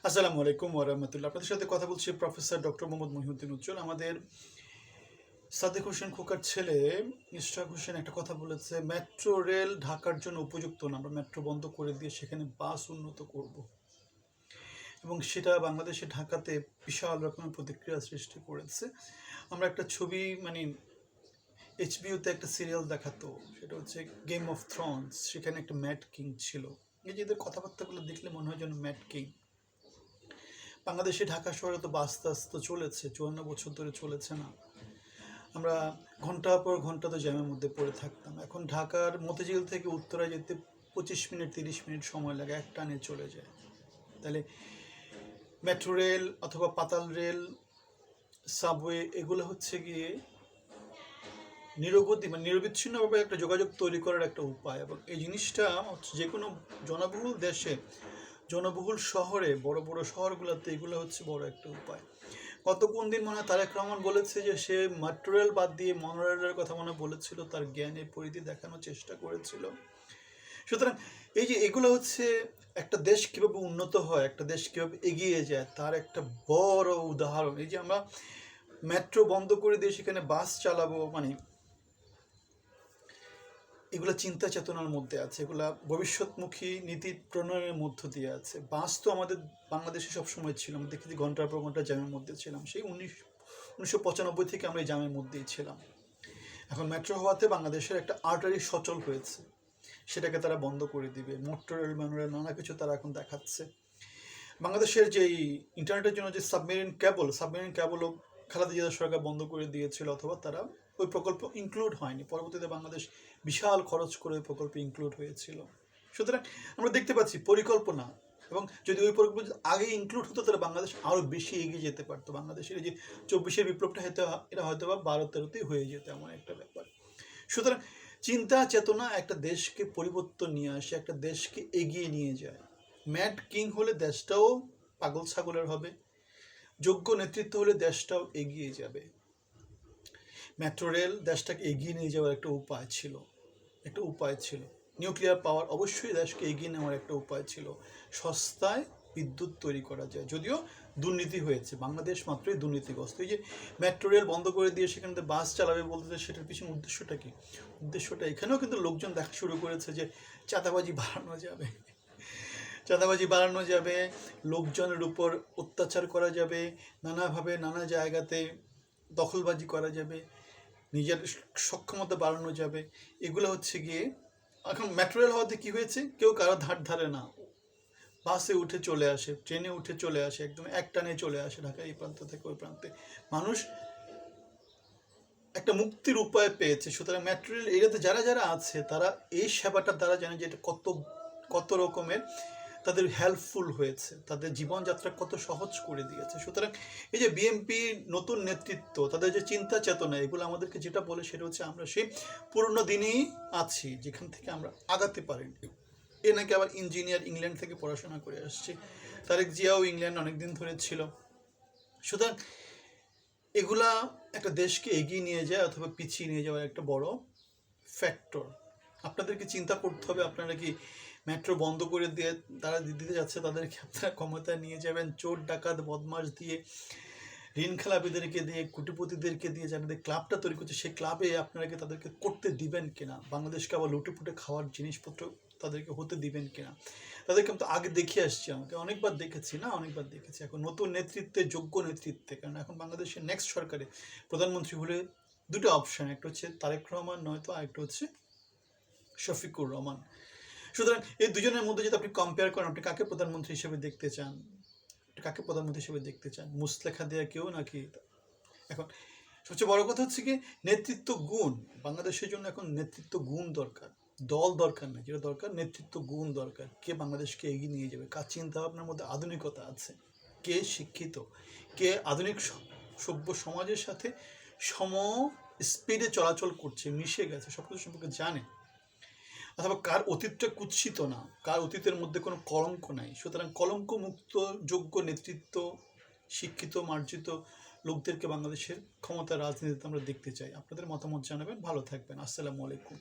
আসসালামু আলাইকুম ওরহমতুল্লাহ। আপনাদের সাথে কথা বলছি প্রফেসর ডক্টর মোহাম্মদ মহিউদ্দিন উজ্জ্বল। আমাদের সাদেক হোসেন খোকার ছেলে ইশরাক হোসেন একটা কথা বলেছে, মেট্রো রেল ঢাকার জন্য উপযুক্ত না, আমরা মেট্রো বন্ধ করে দিয়ে সেখানে বাস উন্নত করব। এবং সেটা বাংলাদেশে ঢাকাতে বিশাল রকমের প্রতিক্রিয়া সৃষ্টি করেছে। আমরা একটা ছবি এইচবিওতে একটা সিরিয়াল দেখাতো, সেটা হচ্ছে গেম অফ থ্রোনস। সেখানে একটা ম্যাড কিং ছিল। এই যে এদের কথাবার্তাগুলো দেখলে মনে হয় যেন ম্যাড কিং। বাংলাদেশে ঢাকা শহরে তো বাস টাস তো চলেছে, 54 বছর ধরে চলেছে না। আমরা ঘন্টার পর ঘন্টা তো জ্যামের মধ্যে পড়ে থাকতাম। এখন ঢাকার মতিঝিল থেকে উত্তরায় যেতে 25 মিনিট 30 মিনিট সময় লাগে, এক টানে চলে যায়। তাহলে মেট্রো রেল অথবা পাতাল রেল, সাবওয়ে, এগুলো হচ্ছে গিয়ে নিরবধি নিরবিচ্ছিন্নভাবে একটা যোগাযোগ তৈরি করার একটা উপায়। এবং এই জিনিসটা যে কোনো জনবহুল দেশে, জনবহুল শহরে, বড় বড় শহরগুলোতে এগুলো হচ্ছে বড় একটা উপায়। গত কোন দিন মনে হয় তারেক রহমান বলেছে যে সে মেট্রো রেল বাদ দিয়ে মনোরেলের কথা মনে বলেছিল, তার জ্ঞানের পরিধি দেখানোর চেষ্টা করেছিল। সুতরাং এই যে এগুলো হচ্ছে একটা দেশ কীভাবে উন্নত হয়, একটা দেশ কীভাবে এগিয়ে যায়, তার একটা বড় উদাহরণ। এই যে আমরা মেট্রো বন্ধ করে দিয়ে সেখানে বাস চালাবো, এগুলো চিন্তা চেতনার মধ্যে আছে, এগুলা ভবিষ্যৎমুখী নীতি প্রণয়নের মধ্য দিয়ে আছে। বাস তো আমাদের বাংলাদেশে সবসময় ছিল, আমরা দেখি ঘন্টার পর ঘন্টা জ্যামের মধ্যে ছিলাম। সেই 1995 থেকে আমরা এই জ্যামের মধ্যেই ছিলাম। এখন মেট্রো হওয়াতে বাংলাদেশের একটা আর্টারি সচল হয়েছে, সেটাকে তারা বন্ধ করে দিবে। মেট্রো রেল ম্যানুয়াল নানা কিছু তারা এখন দেখাচ্ছে। বাংলাদেশের যেই ইন্টারনেটের জন্য যে সাবমেরিন কেবলও খালেদা জিয়া সরকার বন্ধ করে দিয়েছিল, অথবা তারা ওই প্রকল্প ইনক্লুড হয়নি। পরবর্তীতে বাংলাদেশ বিশাল খরচ করে ওই প্রকল্পে ইনক্লুড হয়েছিল। সুতরাং আমরা দেখতে পাচ্ছি পরিকল্পনা, এবং যদি ওই প্রকল্প আগে ইনক্লুড হতো তাহলে বাংলাদেশ আরও বেশি এগিয়ে যেতে পারতো। বাংলাদেশের এই যে 24-এর বিপ্লবটা এটা হয়তো বা 12-13তেই হয়ে যেত, এমন একটা ব্যাপার। সুতরাং চিন্তা চেতনা একটা দেশকে পরিবর্তন নিয়ে আসে, একটা দেশকে এগিয়ে নিয়ে যায়। ম্যাড কিং হলে দেশটাও পাগল ছাগলের হবে, যোগ্য নেতৃত্ব হলে দেশটাও এগিয়ে যাবে। মেট্রো রেল দেশটাকে এগিয়ে নিয়ে যাওয়ার একটা উপায় ছিল। নিউক্লিয়ার পাওয়ার অবশ্যই দেশকে এগিয়ে নেওয়ার একটা উপায় ছিল। সস্তায় বিদ্যুৎ তৈরি করা যায়, যদিও দুর্নীতি হয়েছে, বাংলাদেশ মাত্রই দুর্নীতিগ্রস্ত। এই যে মেট্রো রেল বন্ধ করে দিয়ে সেখানে বাস চালাবে বলতে, সেটার পিছনে উদ্দেশ্যটা কি? উদ্দেশ্যটা এখানেও কিন্তু লোকজন দেখা শুরু করেছে যে চাঁদাবাজি বাড়ানো যাবে, লোকজনের উপর অত্যাচার করা যাবে, নানাভাবে নানা জায়গাতে দখলবাজি করা যাবে, নিজের সক্ষমতা বাড়ানো যাবে। এগুলো হচ্ছে গিয়ে এখন মেট্রো রেল হওয়াতে কী হয়েছে, কেউ কারো ধারে না, বাসে উঠে চলে আসে, ট্রেনে উঠে চলে আসে, একদম এক টানে চলে আসে ঢাকা এই প্রান্ত থেকে ওই প্রান্তে। মানুষ একটা মুক্তির উপায় পেয়েছে। সুতরাং মেট্রো রেল এরিয়াতে যারা যারা আছে তারা এই সেবাটার দ্বারা জানে যে এটা কত রকমের তাদের হেল্পফুল হয়েছে, তাদের জীবনযাত্রা কত সহজ করে দিয়েছে। সুতরাং এই যে বিএনপি নতুন নেতৃত্ব, তাদের যে চিন্তা চেতনা, এগুলো আমাদেরকে যেটা বলে সেটা হচ্ছে আমরা সেই পুরনো দিনেই আছি, যেখান থেকে আমরা আগাতে পারিনি। এ নাকি আবার ইঞ্জিনিয়ার, ইংল্যান্ড থেকে পড়াশোনা করে আসছে। তারেক জিয়াও ইংল্যান্ড অনেকদিন ধরে ছিল। সুতরাং এগুলা একটা দেশকে এগিয়ে নিয়ে যায় অথবা পিছিয়ে নিয়ে যাওয়ার একটা বড় ফ্যাক্টর। আপনাদেরকে চিন্তা করতে হবে, আপনারা কি মেট্রো বন্ধ করে দিয়ে তারা দিতে যাচ্ছে, তাদেরকে আপনারা ক্ষমতায় নিয়ে যাবেন চোর ডাকাত বদমাশ দিয়ে, ঋণ খেলাপিদেরকে দিয়ে, কোটিপতিদেরকে দিয়ে, যাদের ক্লাবটা তৈরি করছে সেই ক্লাবে আপনারা কি তাদেরকে করতে দিবেন কিনা? বাংলাদেশকে আবার লুটেপুটে খাওয়ার জিনিসপত্র তাদেরকে হতে দিবেন কিনা? তাদেরকে আমি তো আগে দেখে আসছি, অনেকবার দেখেছি। এখন নতুন নেতৃত্বে, যোগ্য নেতৃত্বে, কারণ এখন বাংলাদেশের নেক্সট সরকারে প্রধানমন্ত্রী হলে দুটো অপশান, একটা হচ্ছে তারেক রহমান, নয়তো আরেকটা হচ্ছে শফিকুর রহমান। সুতরাং এই দুজনের মধ্যে যদি আপনি কম্পেয়ার করেন, আপনি কাকে প্রধানমন্ত্রী হিসেবে দেখতে চান? মুসলেখা দেয়া কেউ নাকি? এখন সবচেয়ে বড় কথা হচ্ছে কি, নেতৃত্ব গুণ। বাংলাদেশের জন্য এখন নেতৃত্ব গুণ দরকার, দল দরকার নেই, যেটা দরকার নেতৃত্ব গুণ দরকার। কে বাংলাদেশকে এগিয়ে নিয়ে যাবে, কার চিন্তা ভাবনার মধ্যে আধুনিকতা আছে, কে শিক্ষিত, কে আধুনিক সভ্য সমাজের সাথে সম স্পিডে চলাচল করছে, মিশে গেছে, সব কিছু সম্পর্কে জানে, অথবা কার অতীতটা কুৎসিত না, কার অতীতের মধ্যে কোনো কলঙ্ক নাই। সুতরাং কলঙ্ক মুক্ত যোগ্য নেতৃত্ব, শিক্ষিত মার্জিত লোকদেরকে বাংলাদেশের ক্ষমতার রাজনীতিতে আমরা দেখতে চাই। আপনাদের মতামত জানাবেন, ভালো থাকবেন। আসসালামু আলাইকুম।